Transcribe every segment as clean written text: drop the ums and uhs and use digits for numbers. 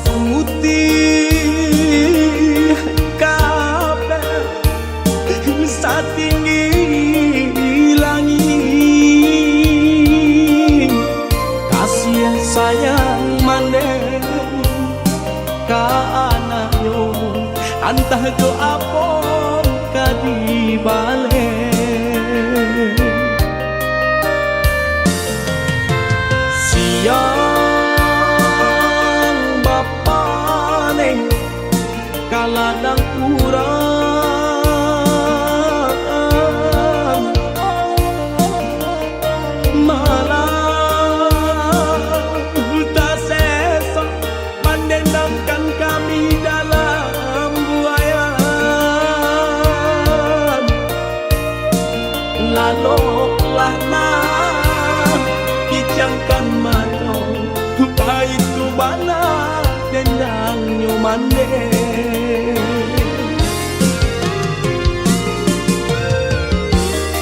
putih kabeh satinggi langit. Kasih sayang mandeng ka anaknya antah do apong kadibale. Siang bapane kaladang urang malah tak sesa mendendamkan kami dalam buayan. Laloklah nah kijangkan matong itu bana dendang nyumande.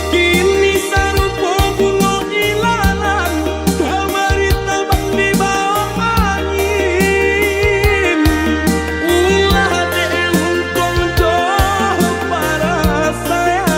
Kini sarupo bunga ilalang kamari terbang di bawah angin. Ulah diungkong jauh para sayang.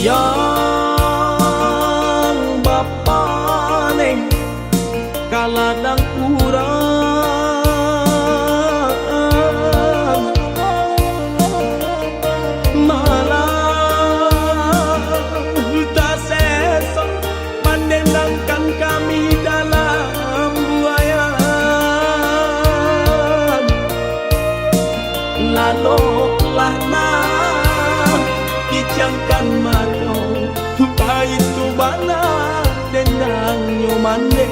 Siang bapane kaladang urang malah tak sesa mendendangkan kami dalam buayan. Laloklah nah kijangkan matong itu bana dendang nyumande.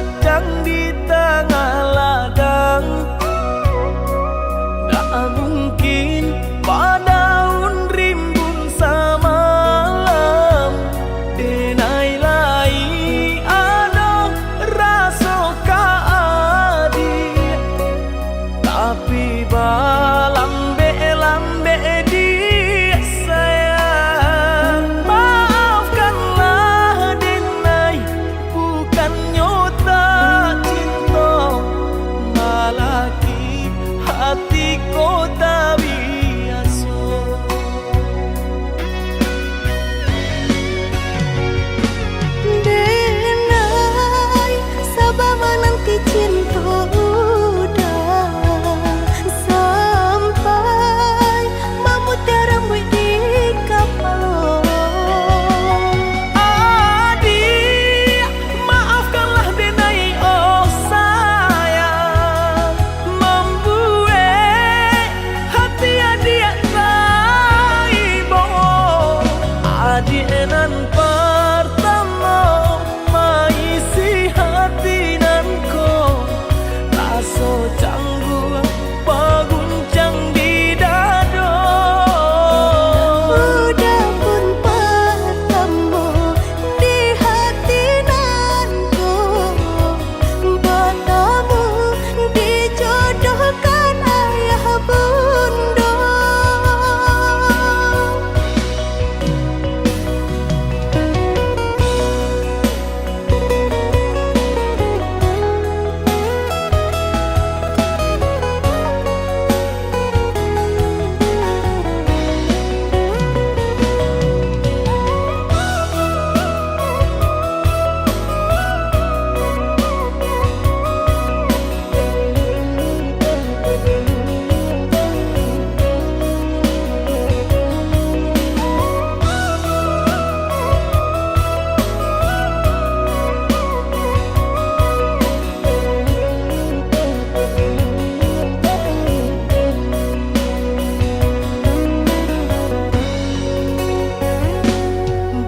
kacang di tengah ladang. Tak mungkin padaun rimbun samalam. Denai lai ada rasa kaadi, tapi lambe dia sayang. Maafkanlah Denai, bukannya tak cinta, malaki hatiku tak biasa. Denai, sabar menanti cinta udah sampai memutih rambut di kapal. Adik, maafkanlah Denai, oh sayang, membuat hati adik raibo. Adik nan pertama maisi hati nanko, rasa canggung paguncang di dada. Udah pun pertemu di hati nanku, bertemu dijodohkan ayah bunda.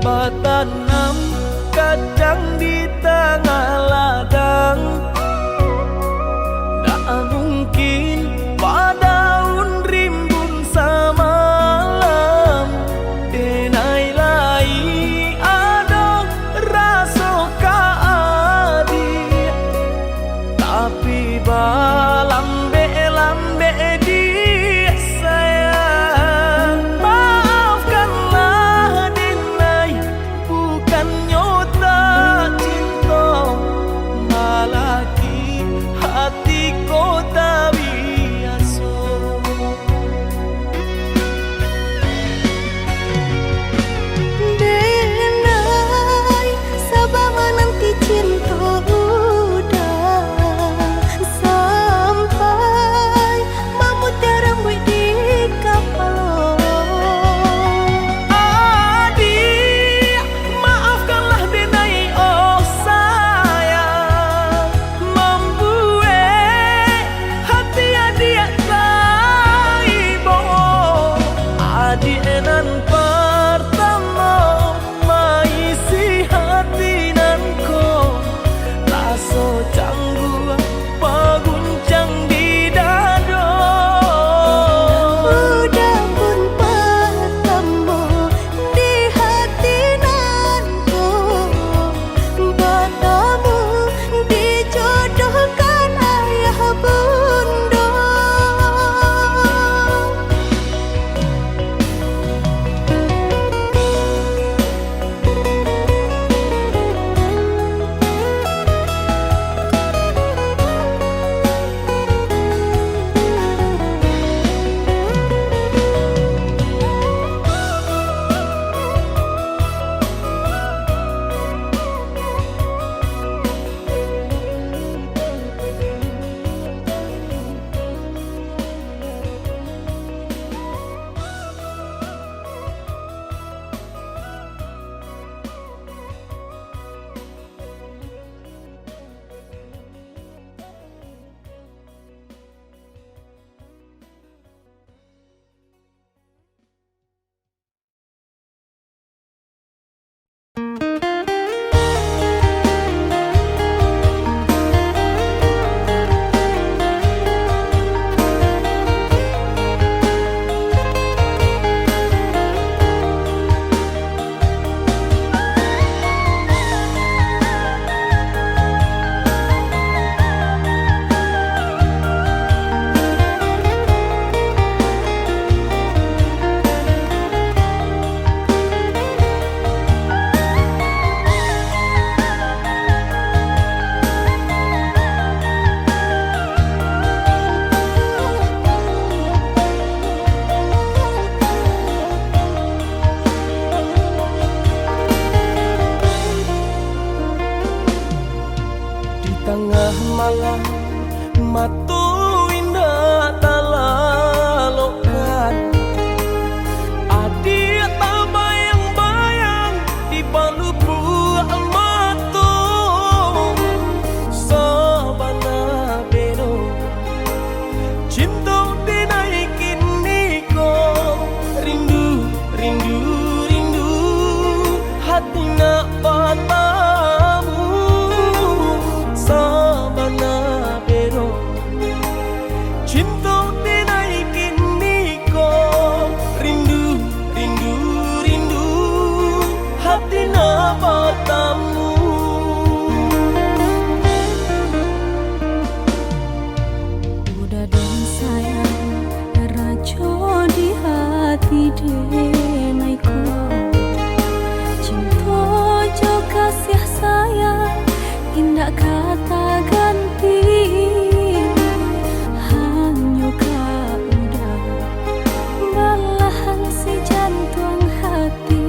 Batanam kacang di tengah ladang. Tak mungkin padaun rimbun samalam. Denai lai ada rasa kaadi, tapi lambe dia sayang. Maafkanlah Denai, bukannya tak cinta, malah rindu, rindu hati nak patamu sabana bero cinta tenai kini ko rindu, rindu, rindu hati nak patamu. Udah dong sayang, rajo di hati denai ko cinta jo kasih sayang indah kata ganti hanya kau udah belahan si jantung hati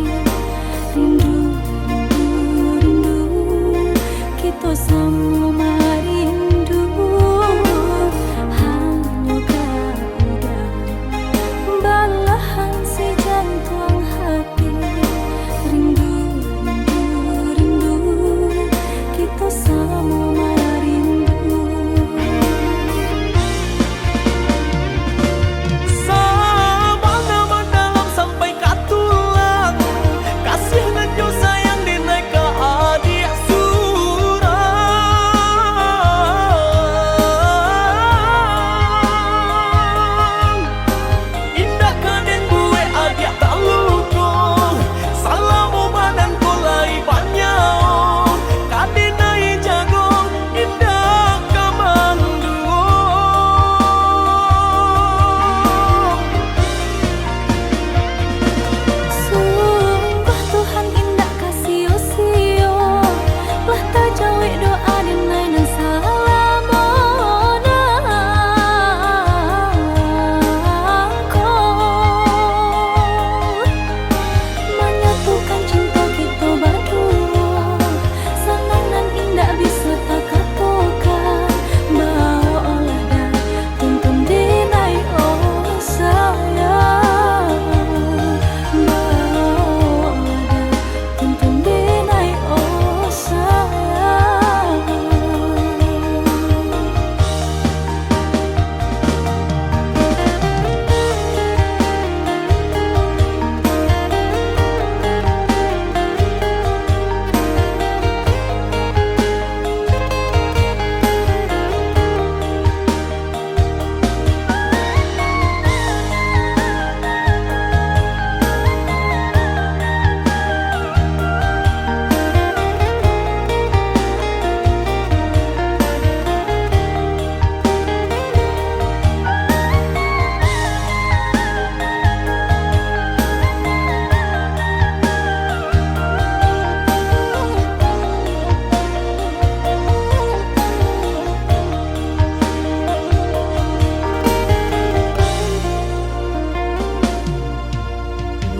rindu, rindu, rindu kita semua merindu hanya kau udah belahan si jantung hati rindu, rindu, rindu kita semua merindu. Sabana mendalam sampai katulang kasih dan jo sayang dinai ke adik surang indah kaden bue adik tak luko salamu badan kulai banyak kadenai jago indah kamanduo. Sungguh Tuhan indah kasih usio lah tak jauh doa denai dan salamona ko menyatukan cinta kita berdua senang dan indah bisa tak katakan bawa olah dah tuntun denai oh sayang bawa olah dah tuntun denai oh sayang.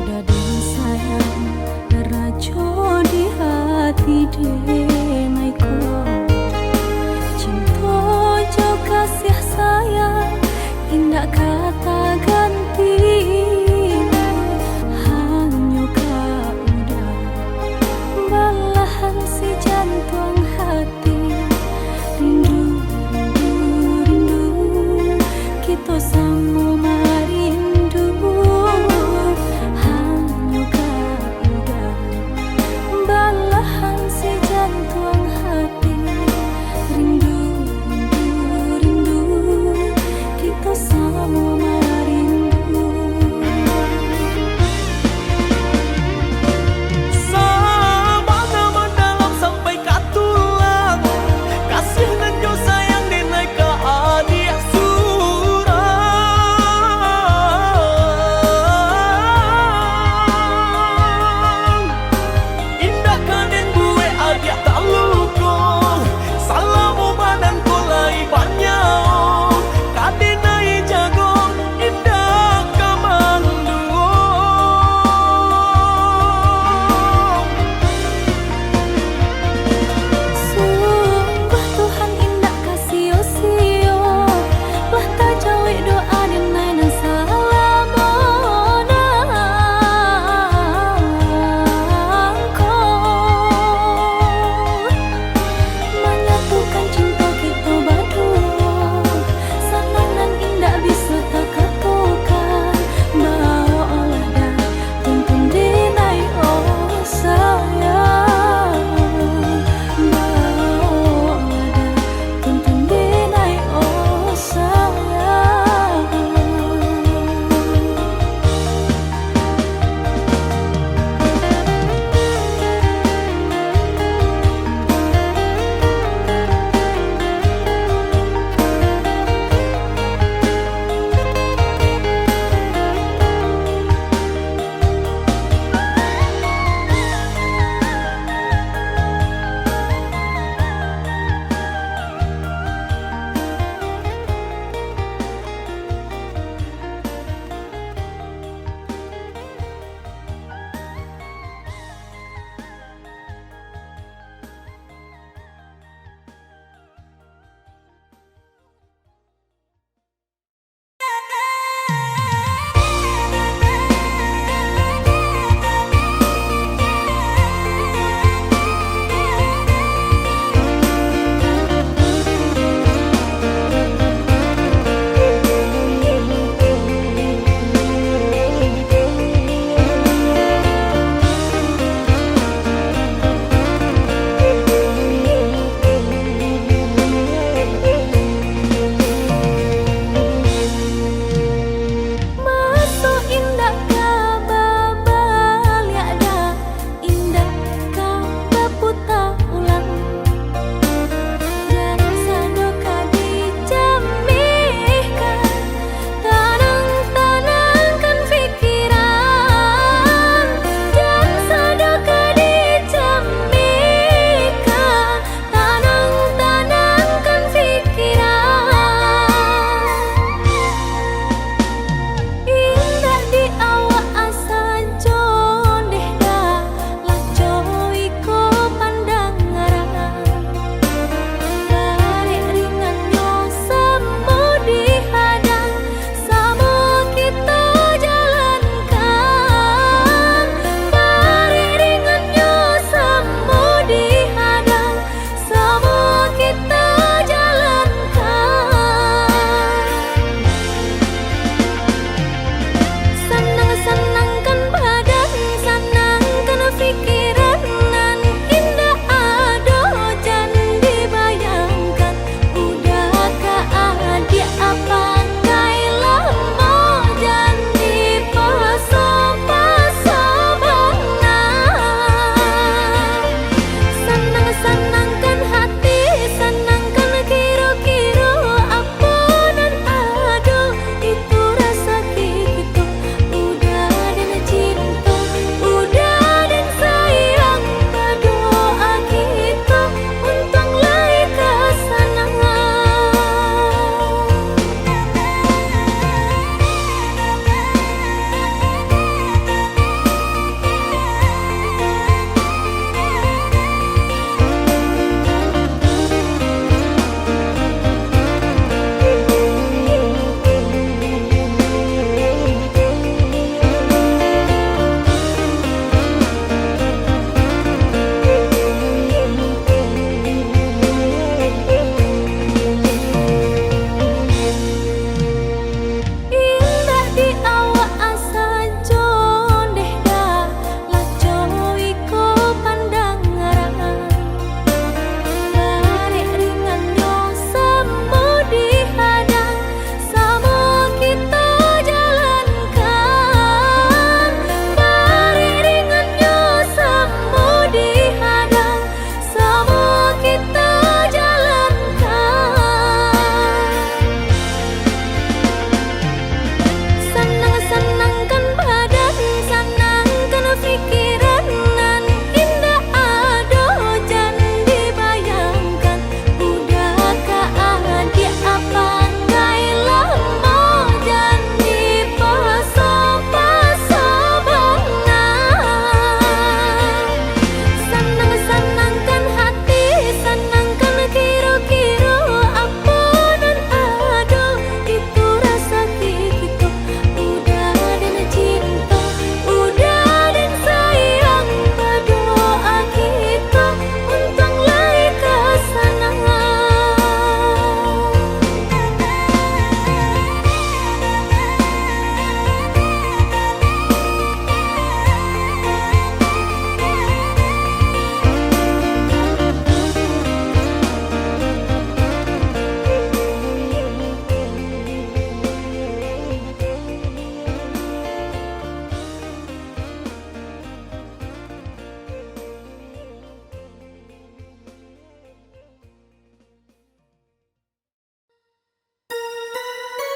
Udah dong sayang, rajo di hati denai ko cinta jo kasih sayang indah kata ganti hanya kau udah belahan si jantung hati rindu, rindu, rindu kita semua merindu hanya kau udah belahan si jantung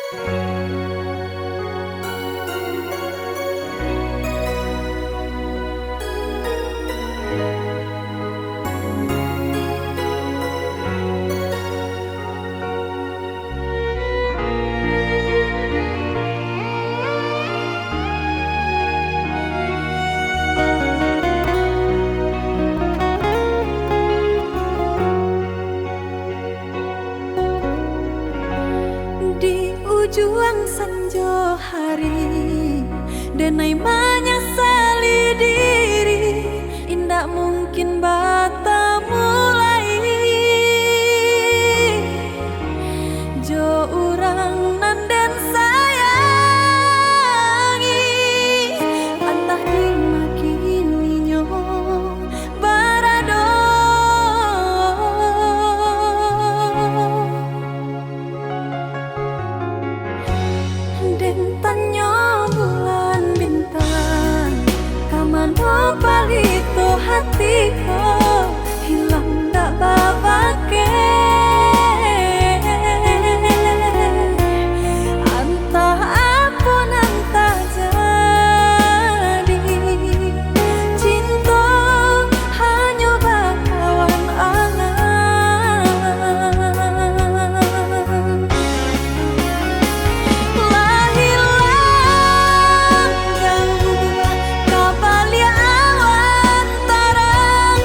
Di ujung senja hari, denai menyesali diri, indak mungkin bata mulai. Jo urang nan den sayangi, antah dimakini nyo barado. Den tanyo bulan bintang, kamano palito hatiku, hilang dak babake. Antah apa nan tak jadi, cinta hanya bakawan angan. Hilang jauh kapalia awan tarang,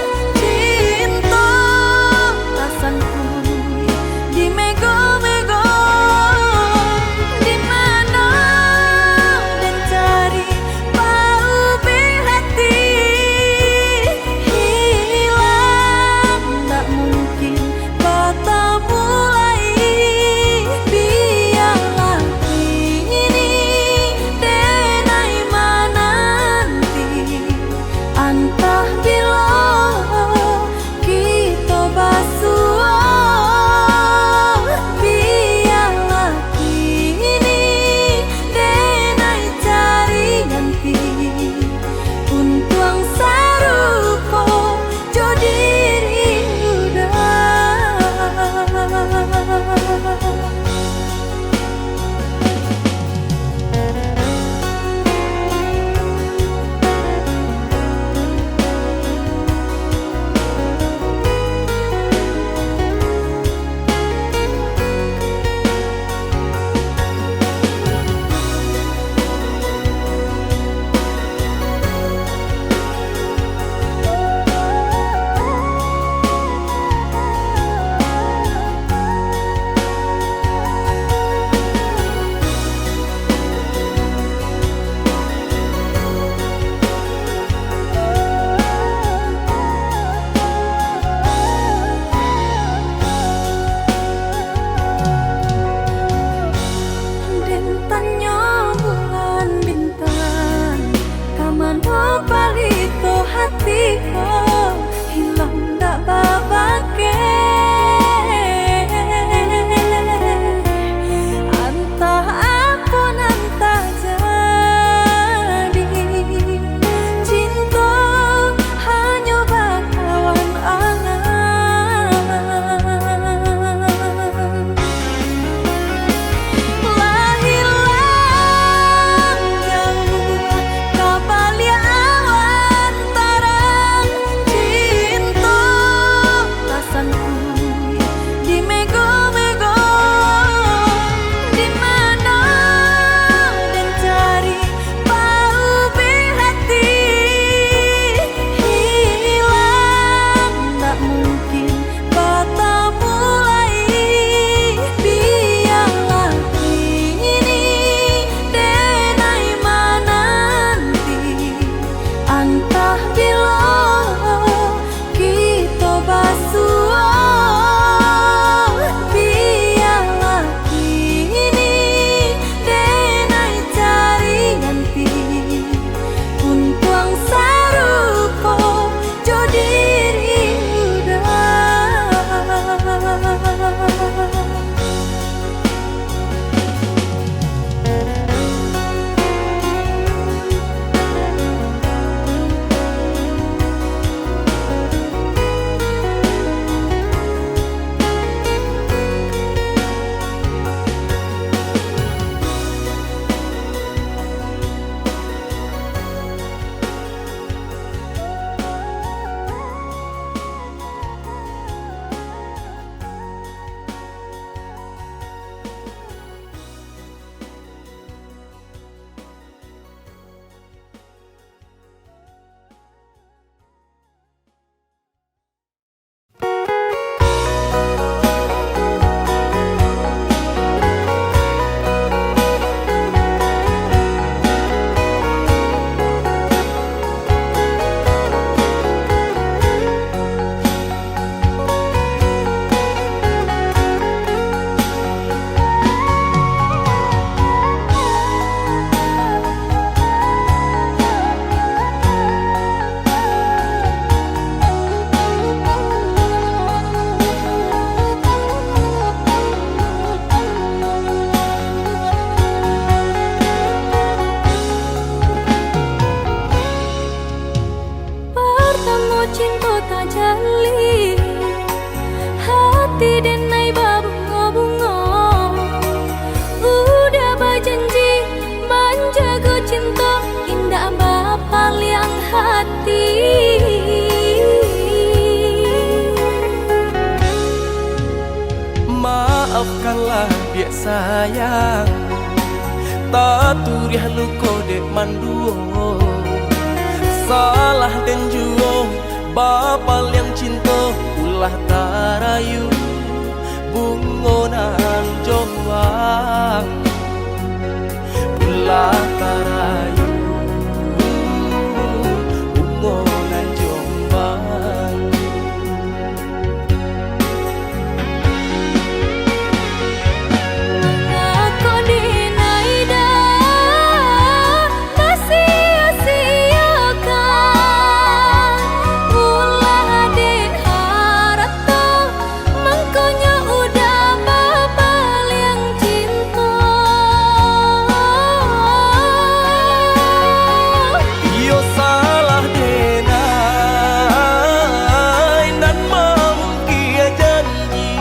cinta tak jali, hati denai babunga-bunga. Udah berjanji menjaga cinta, indah bapal yang hati. Maafkanlah dia sayang, tak turiah nu kodek manduo. Salah dan juo bapal yang cinta, ulah tarayu bungonan jombang, ulah tarayu bungonan jombang. Aku dinai dah sia-siakan, ulah diharap toh mangkonya udah bapal yang cinta. Iyo salah denai dan mamkia janji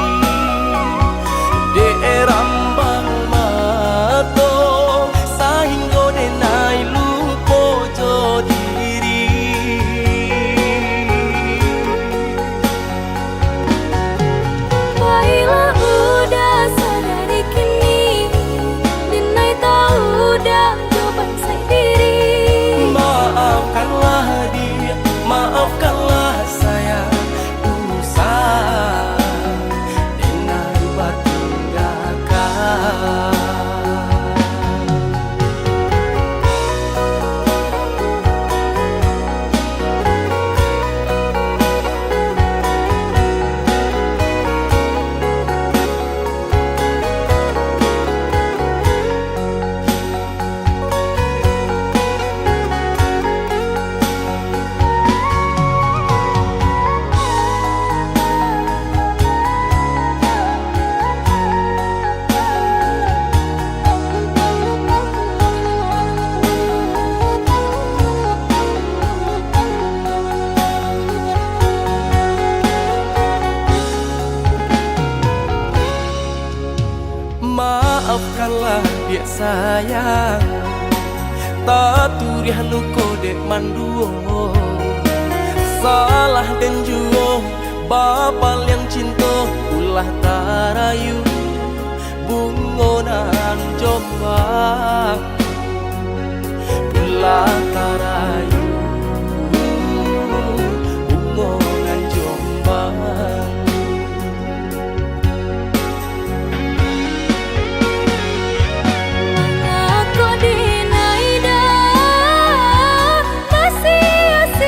de rambang mato, sahingga denai lupa jo diri. Baiklah udah sadari kini, dinai tahu dah jawaban sendiri. Maafkanlah dia, maafkanlah saya, usah denai batunggakan. Maafkanlah dia sayang, tak turiah nu kodek manduo. Salah dan juo bapal yang cinta, ulah tarayu bungonan jombang, ulah tarayu bungonan jombang. Aku dinai dah sia-siakan,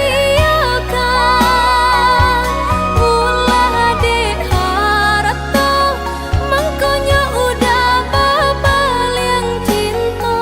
ulah diharap toh mangkonya udah bapal yang cinta.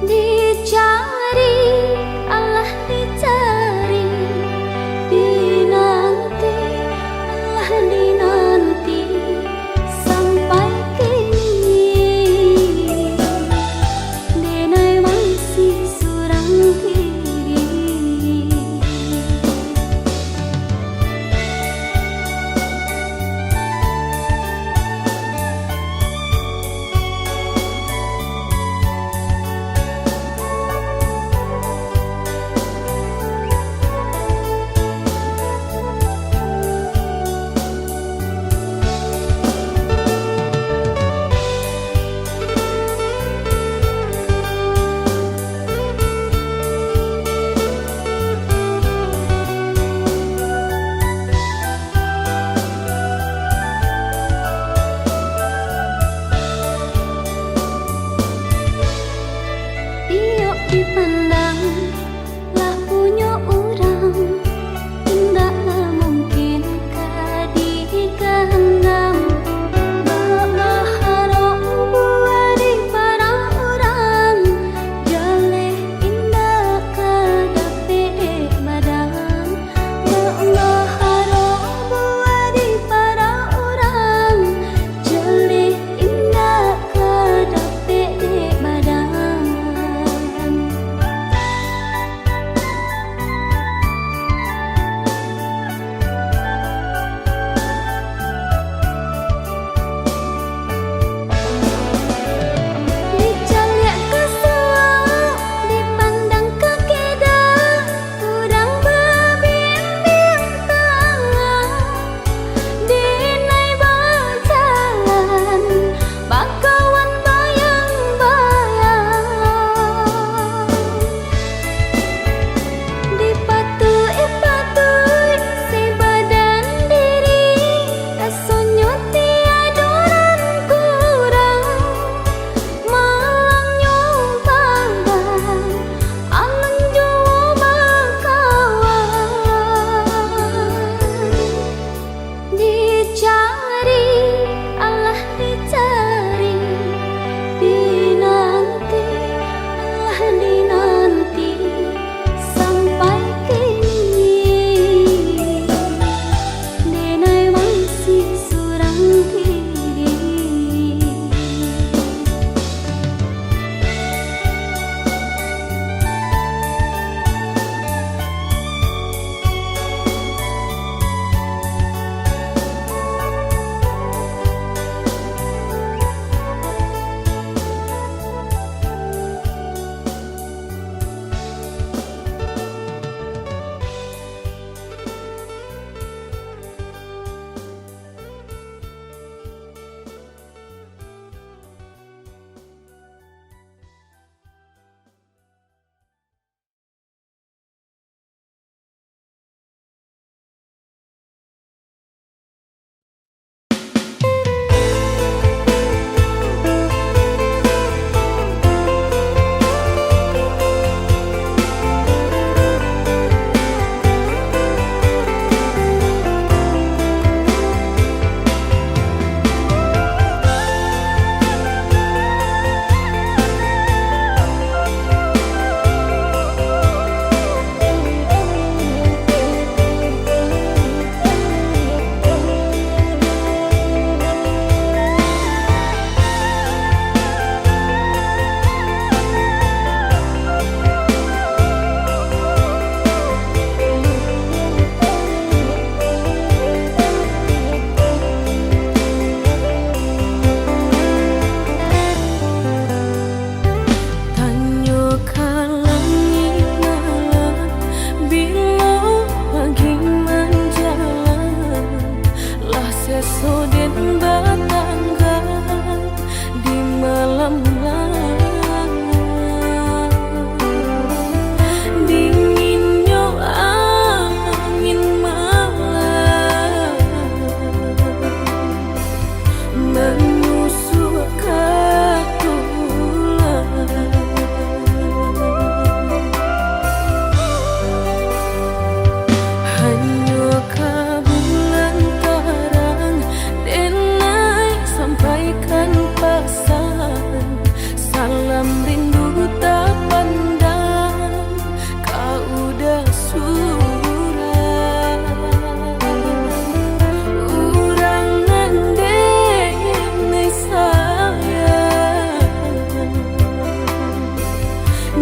Dicari, Allah dicari, dinanti, Allah dinanti, sampai kini denai masih surang diri. Tiok dipandang lah punya orang, tidaklah mungkin kadikandang. Berharap buat di para orang, jaleh indah kadapet badan. Berharap buat di para orang, jaleh indah kadapet badan.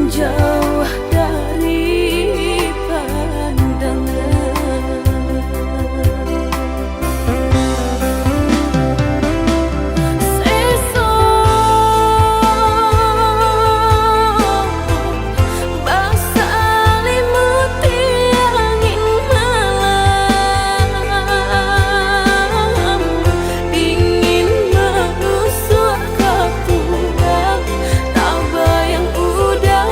jauh dari pandangan. Sesok basah limuti angin malam, ingin menusuk ke pundak, tak bayang udah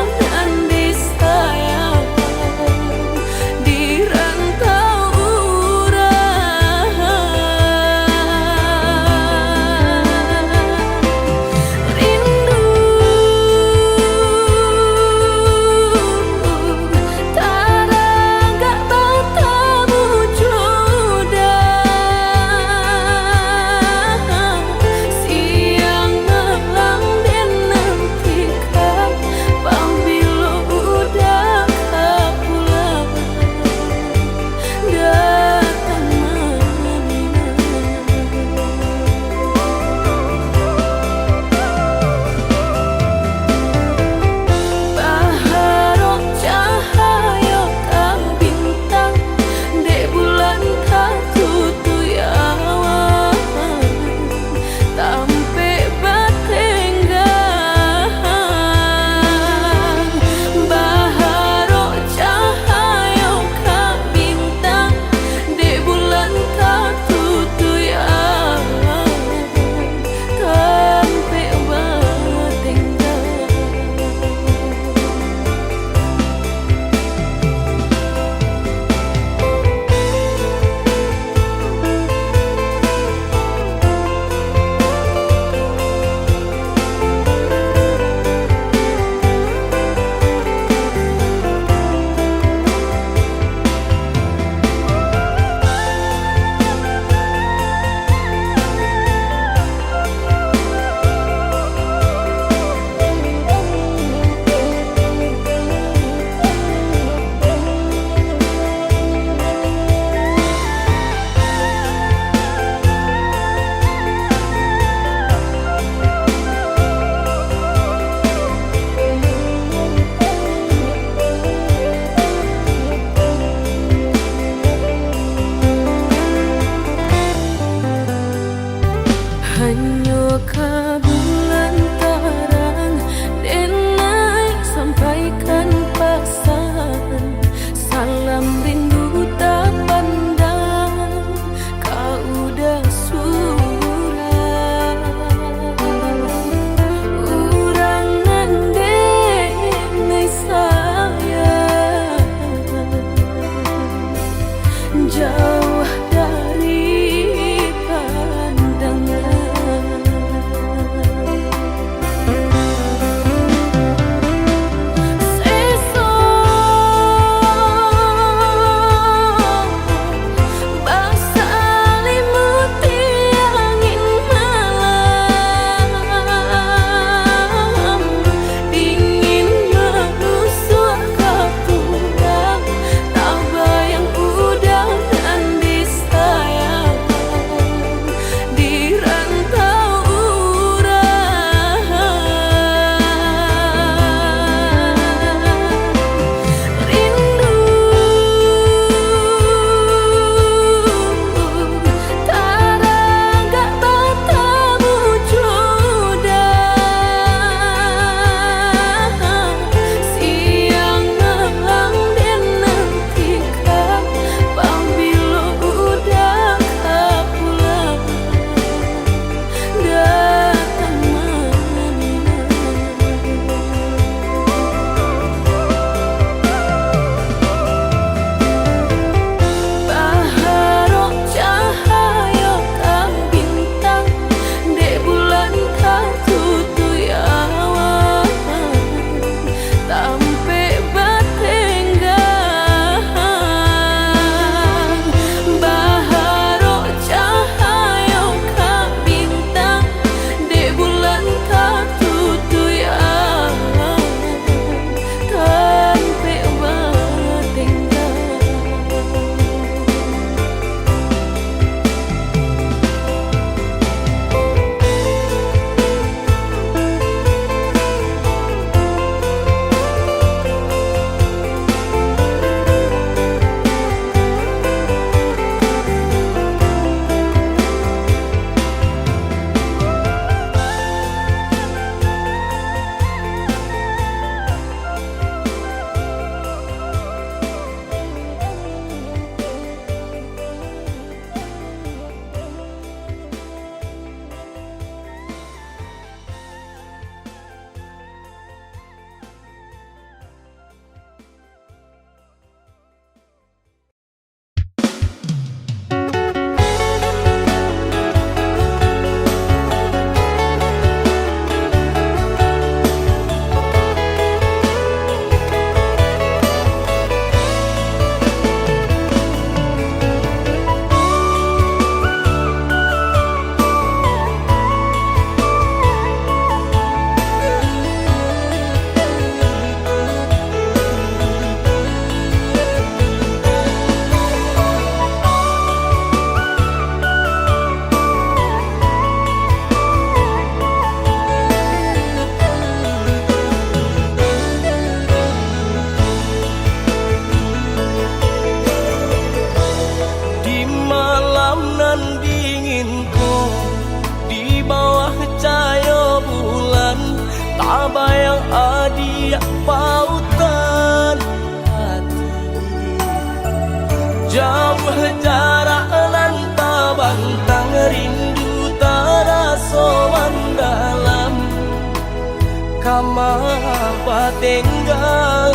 lenggang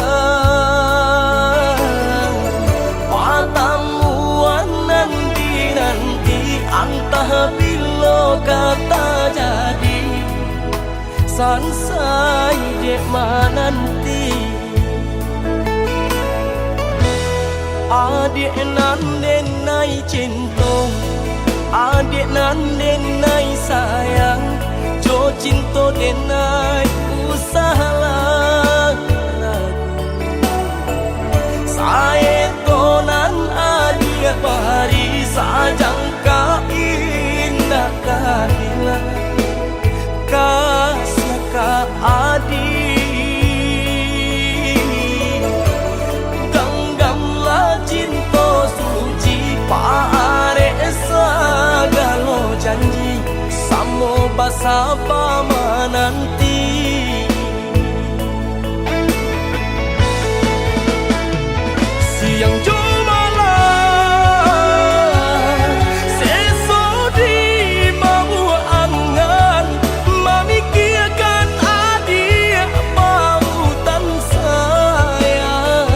pertemuan nanti entah bila kata jadi sansai dek menanti adik nan denai cinta adik nan denai sayang jo cinta denai usaha saya tonan adik bari sajangka indah kahilang kasih ka adik genggamlah cinta suci pare segala janji samo basa pamananti siang jumalang sesodi mabu angan memikirkan adik pautan sayang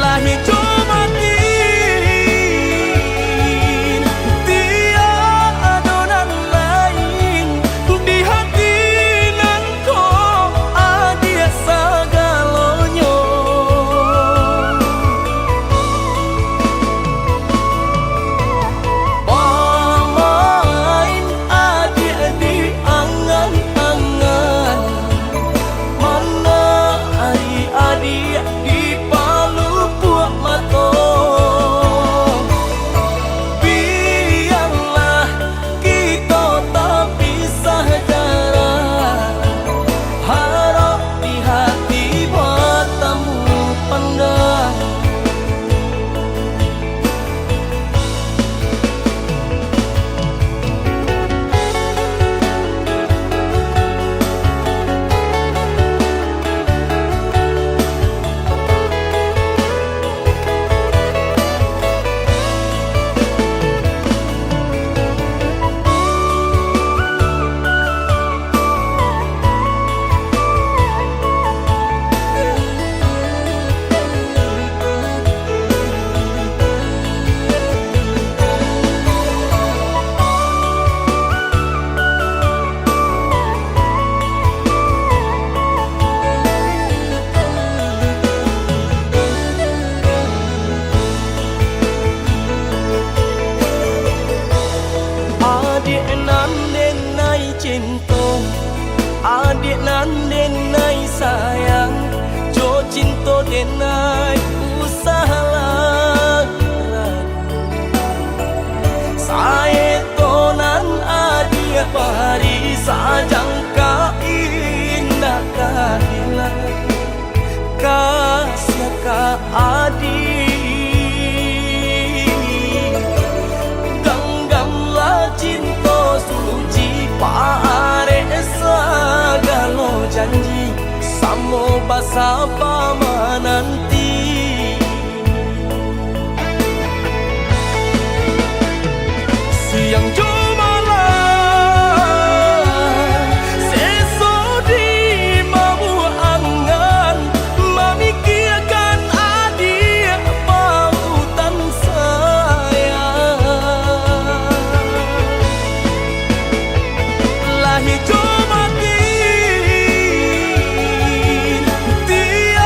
lahir jumatin tiada nan lain di hati nan kau adik segalanya pemain adik di angan-angan mana adik-adik di palu buat mata biarlah kita tak pisah jarak harap di hati bertemu pandang adik nan denai cinta adik nan denai sayang jo cinta denai usaha saya tonan adik bari sajangka indah kahilang kasih ka adik genggamlah cinta suci pare segala janji samo basa pamananti siang jumalang sesodi mabu angan memikirkan adik pautan sayang lahir jumatin tiada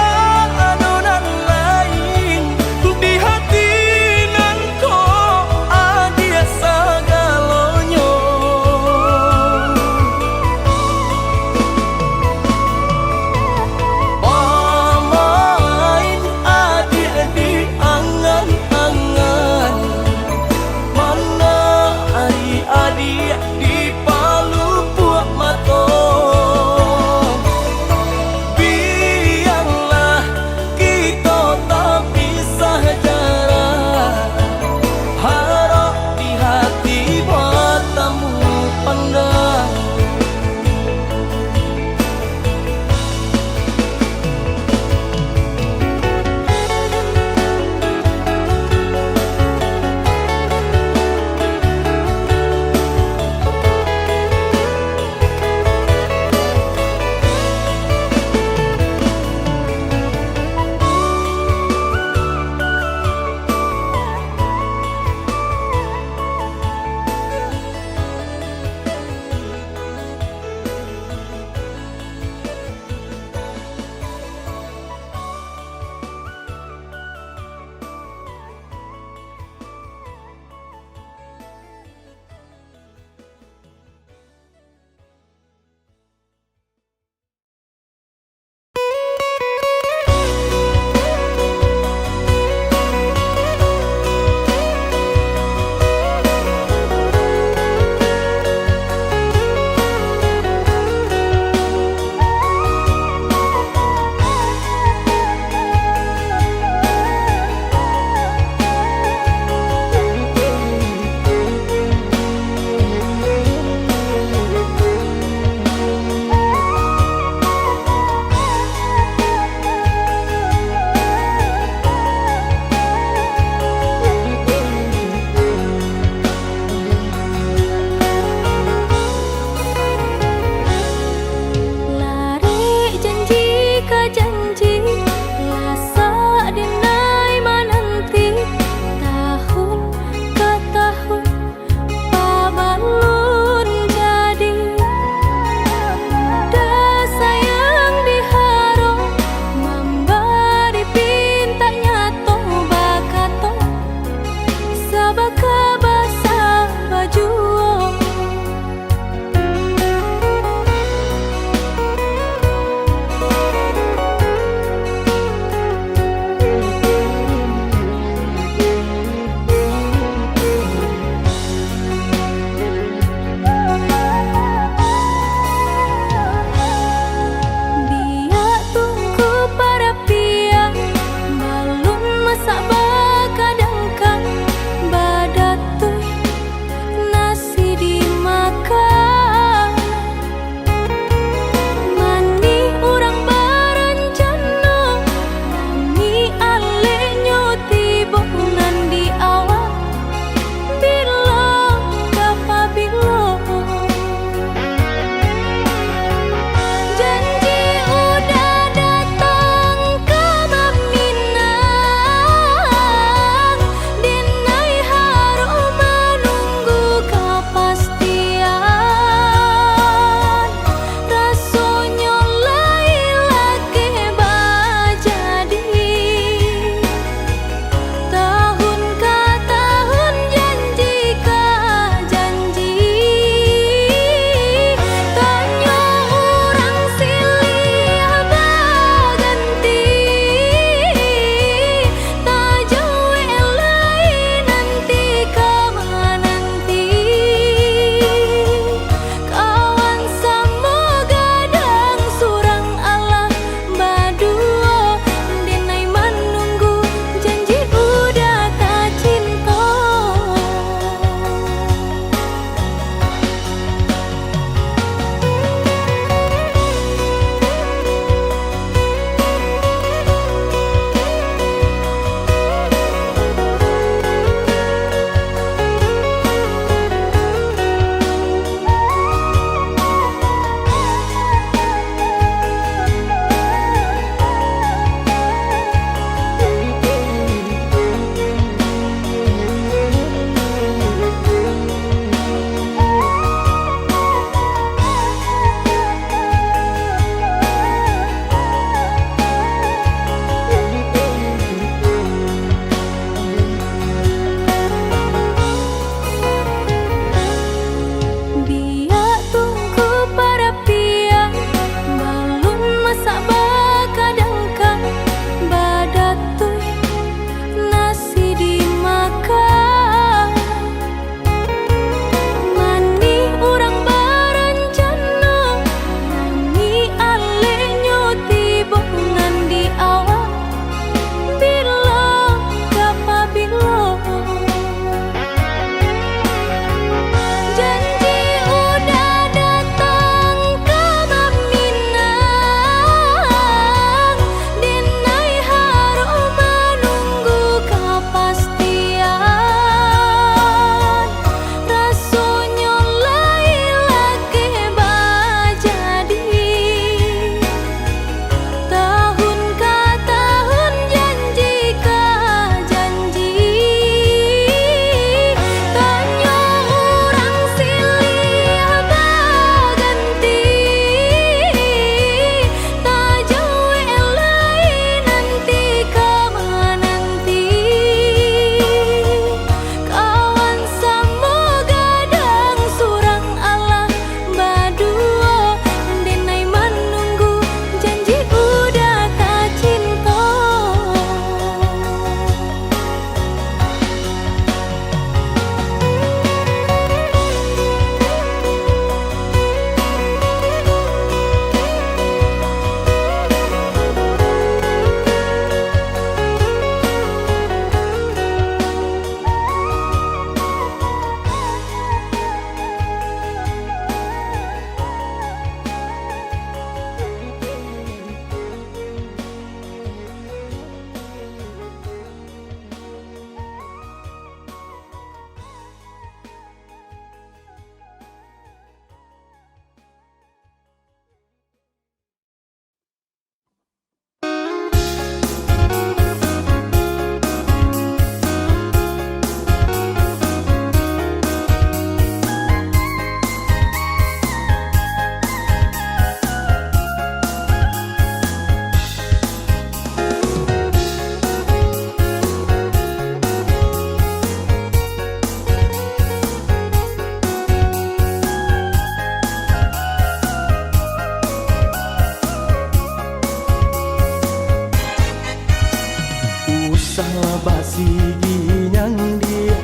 basi ginyang dia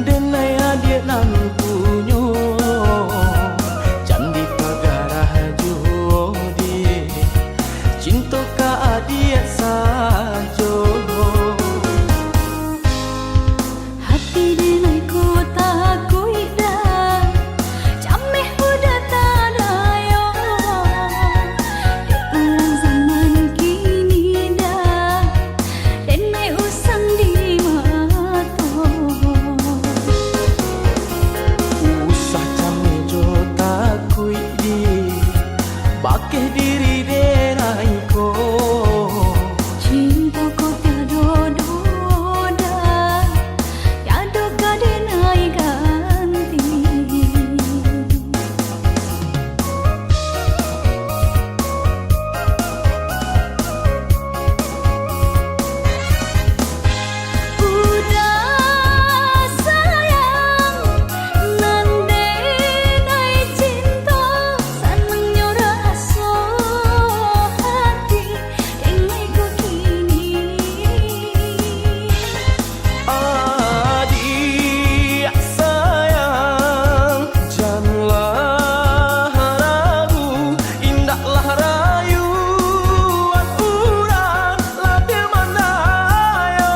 denai dia nan punyo candi pagarah jo dia cinta ka dia sajo Hati denai ku takui dah Cameh udah tak dayo Di ulang zaman kini dah Denai usang di mato usah came jo takui di bakeh diri denai ko Cinta ko tiado dah Tiado ka denai ganti Udah sayang nande nai cinta senangnya rasa hati dengai ku kini adik sayang janganlah ragu indahlah rayuan urang labir manayo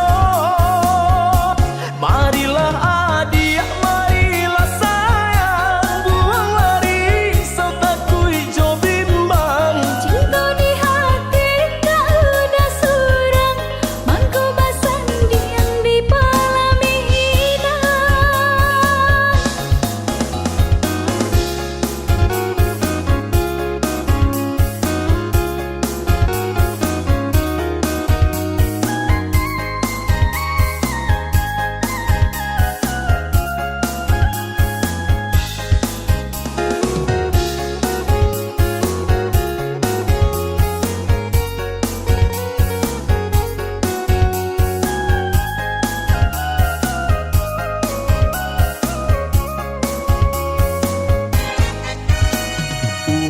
marilah adik marilah sayang buang lari serta kui jo bimbang Cinta di hati kau udah surang Mangku basah diam di pelaminan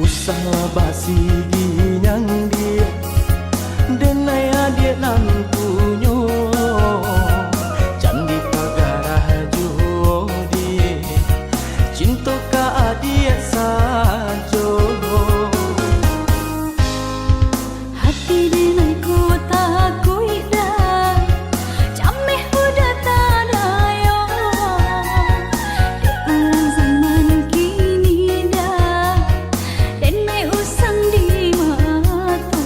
usahlah basi ginyang dia denai dia nan punyo candi pagarah jo dia cinta ka dia sajo Hati denai ku takui dah Cameh udah tak dayo Di ulang zaman kini dah Denai usang di mato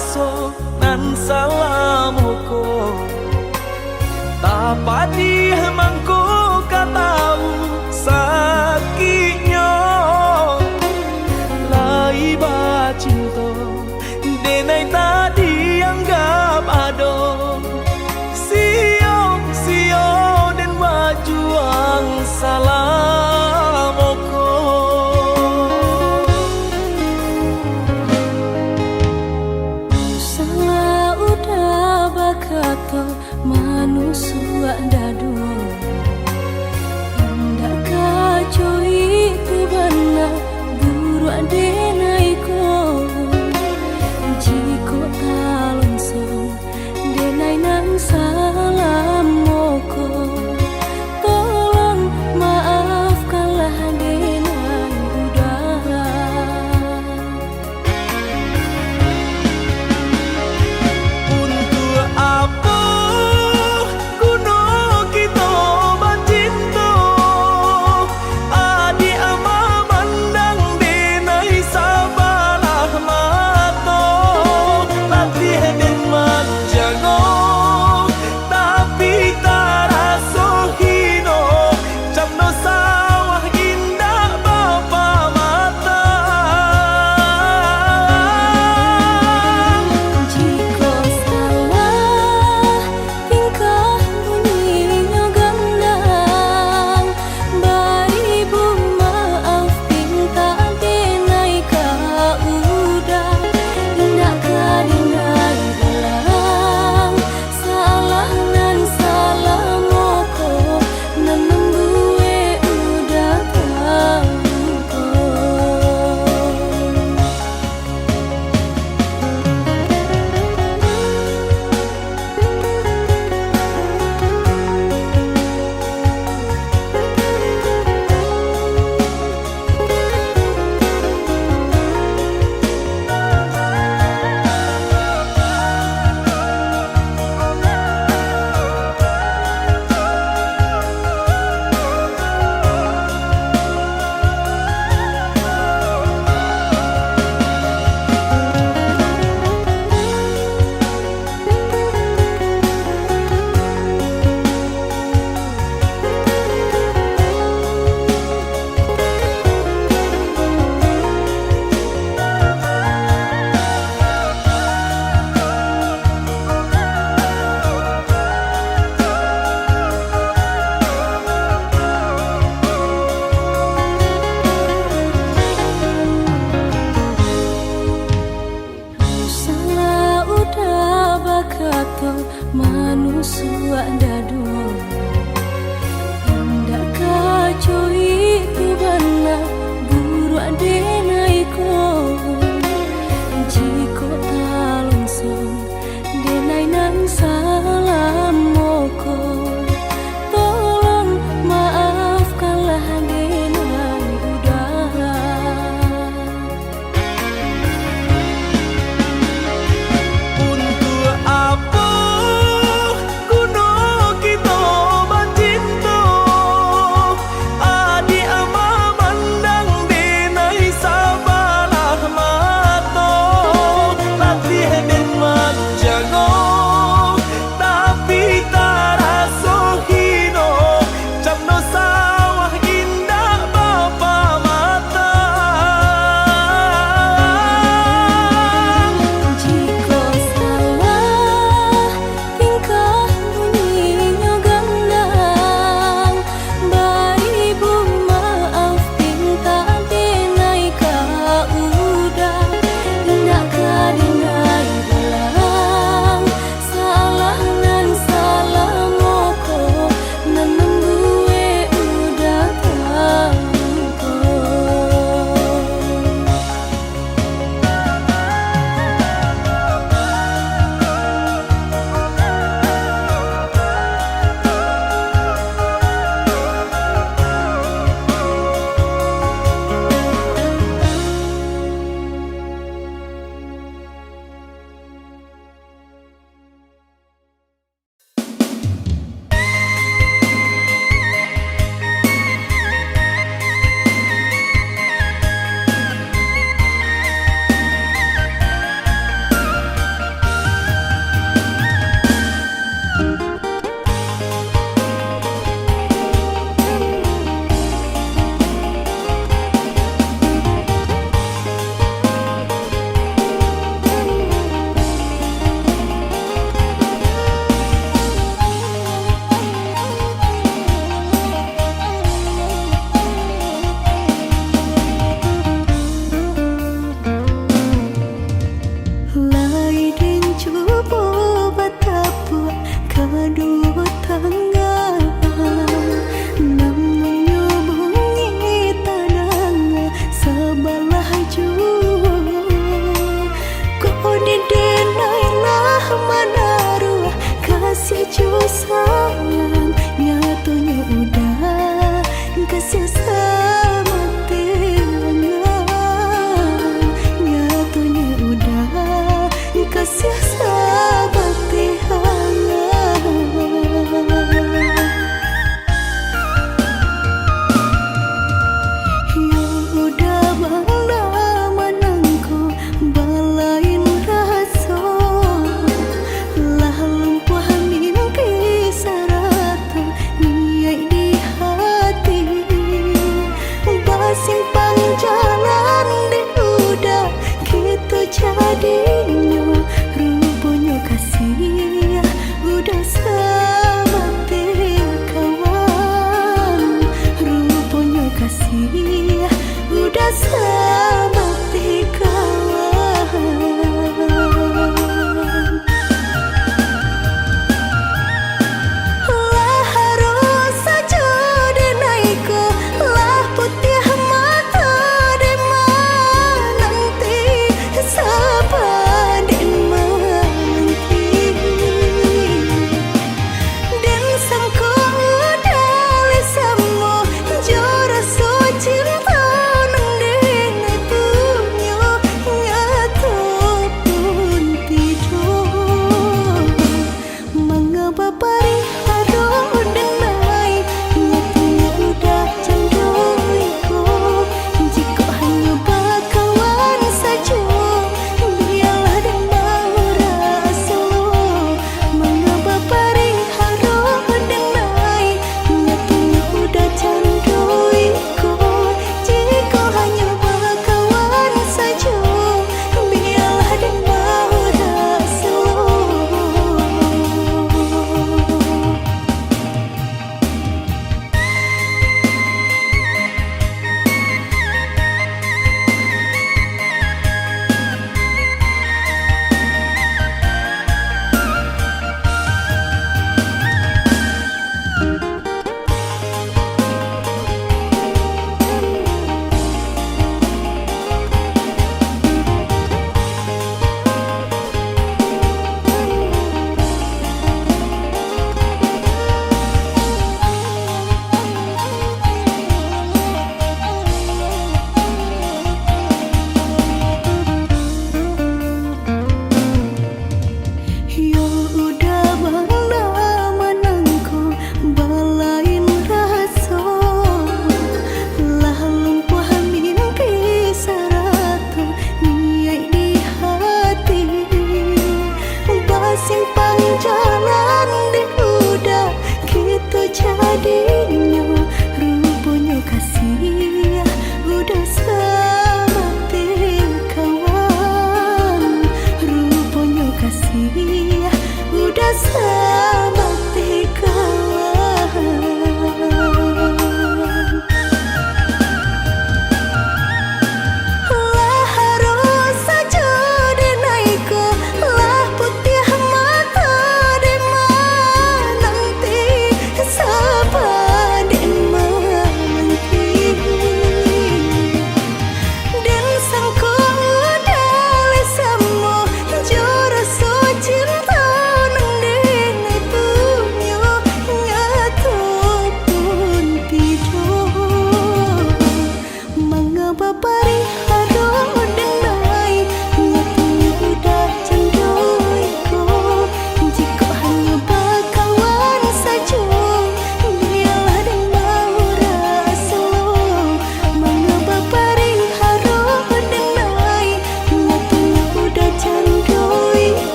raso nan salamoko tapadi mangko katau sakitnya lai ba cinta denai tadi anggap ado sio dan wajuang salamoko salah udah bakato manusua dadu indah kacau itu benar buru adenaiko jiko talonsong denai nang salam moko tolong maafkanlah denai udah untuk apa kuno kita bercinta adi ama mandang denai sabalah mato latih den manjago tapi taraso hino jamno sawah indah bapa mata jiko salah tingkah bunyinya gandang beribu maaf pinta denai ka udah indah ka denai dalam salah nan salah moko nan membuwe udah tahu salah udah bakato manusua dadu indah kacau itu benar buru adenaiko jiko talonsong denai nang salam moko tolong maafkanlah denai udah untuk apa kuno kita mulai dan coba bertapa kedua tangan, namun hubungi tanang sebelah jua. Kau didenailah menaruh kasih jua sayang, nyatunya udah kasih sama tiangan, nyatunya udah kasih sahabat tiangan.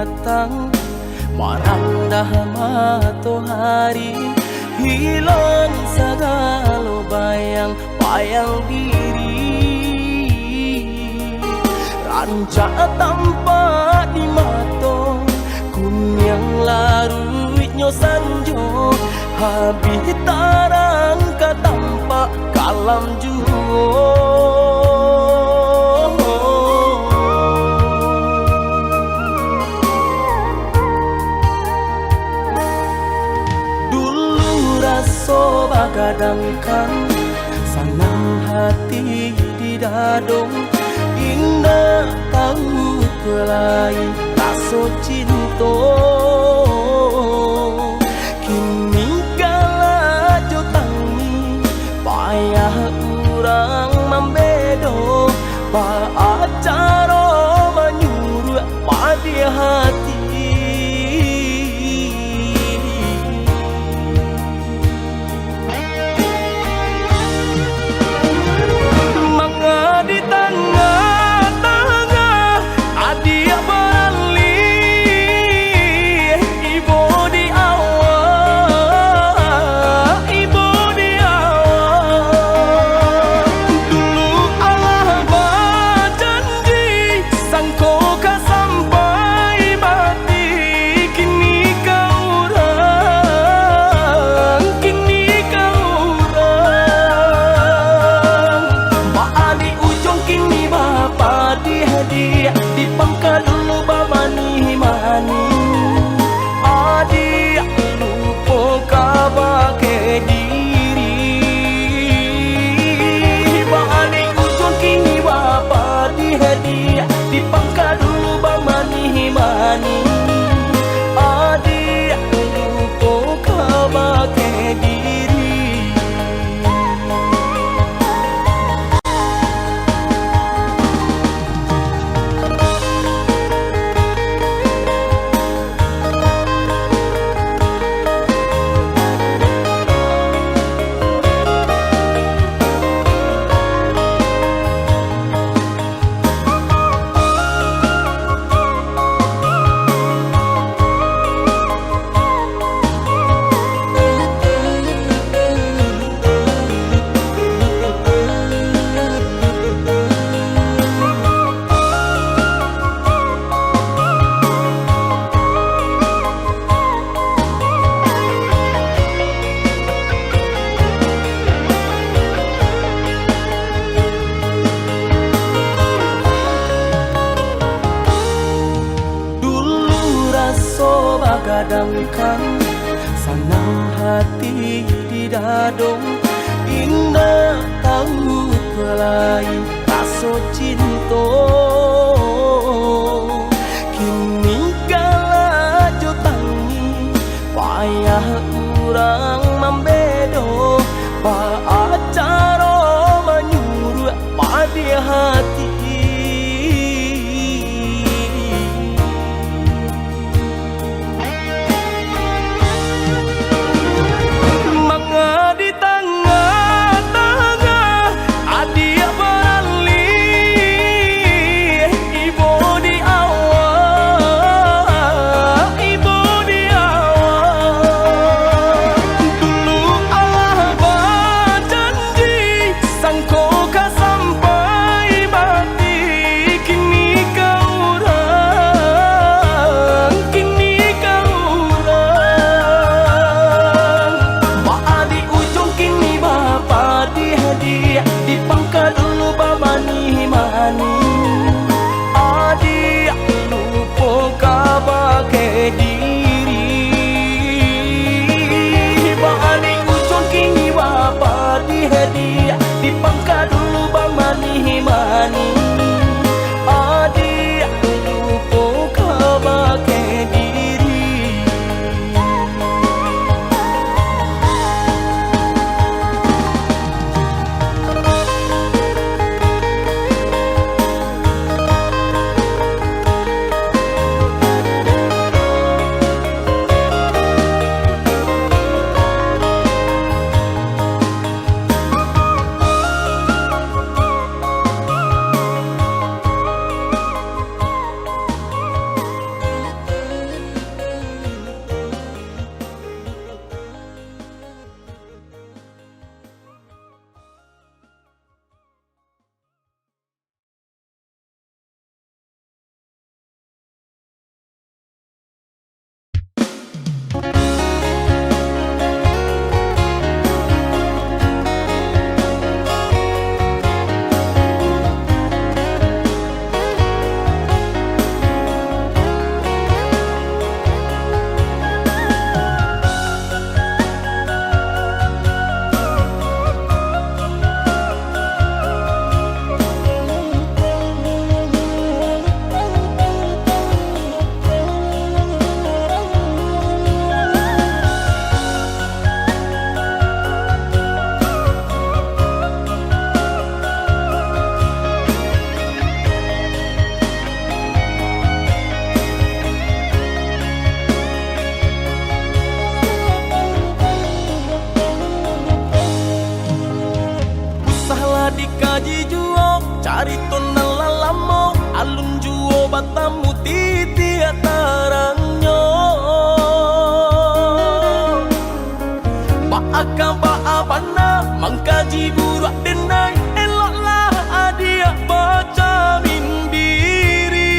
datang merendah matahari, hilang segala bayang-bayang diri. Rancak tampak di mata kunyang larutnya sanjo, habis tarang ka tampak kalam juo. So bagadangkan senang hati di dadong, indah tahu kelai rasa cinta. Kini kala jo tangi payah urang membedo, ba acara menyuruh pada hati. Di pangkal dulu bamani mani, adik lupa kabar ke diri. Balik ujung kini bapa di hadiah, di pangkal dulu bamani mani, adik lupa kabar ke diri. So bagadangkan senang hati di dadong, indah tahu kelai rasa cinta. Kini kala jo tangi payah urang membedo, ba acara menyuruh pada hati. Di pangkal dulu bamani mani, adik lupa kabar ke diri. Balik ujung kini bapa di hadiah, di pangkal dulu bamani mani, adik lupa kabar ke diri. dikaji juo cari tonan lalamo alun juo batamu titi atarangnya Baaka baabana mangkaji burak denai eloklah adia baca mindiri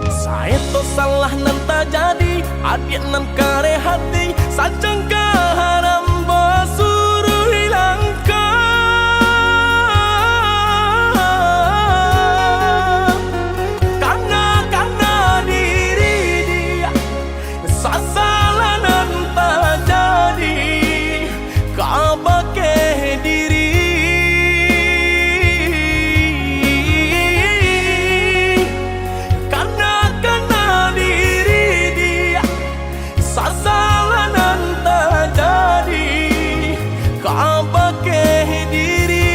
saya to salah nan tak jadi adik nan kare hati sajang haram basuru hilangkan karena diri dia sasalah nan tak jadi kabake diri karena diri dia sasalah nan tak jadi kabake diri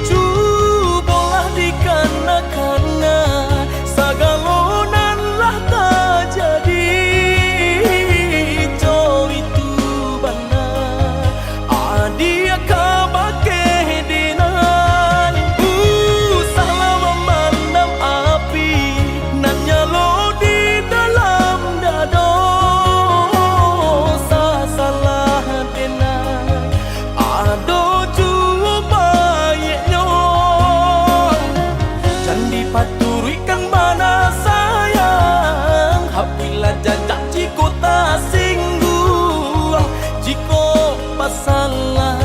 cubalah dikana-kana sagalonan lah tak jadi co itu benar adia kabake dinan salah memandang api nan nyalo di dalam dado salah denan ado cuba yeknya Candi paturikan mana sayang Hapila jajak jiko tak singgung Jiko pasalah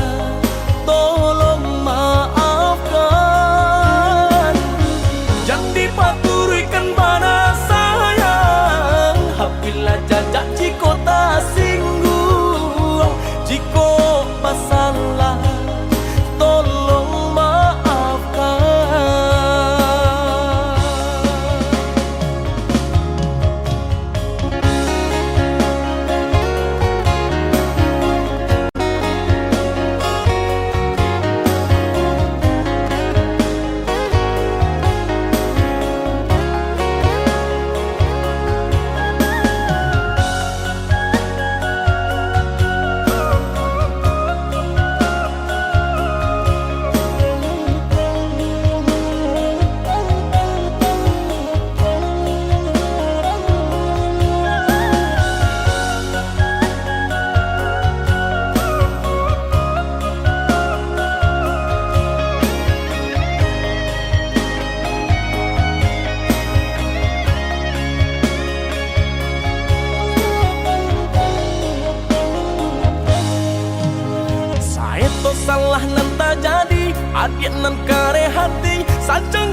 tolong maafkan Candi paturikan mana sayang Hapila jajak jiko tak singgung Jiko pasalah tolong maafkan salah nan tak jadi adik nan kare hati sajang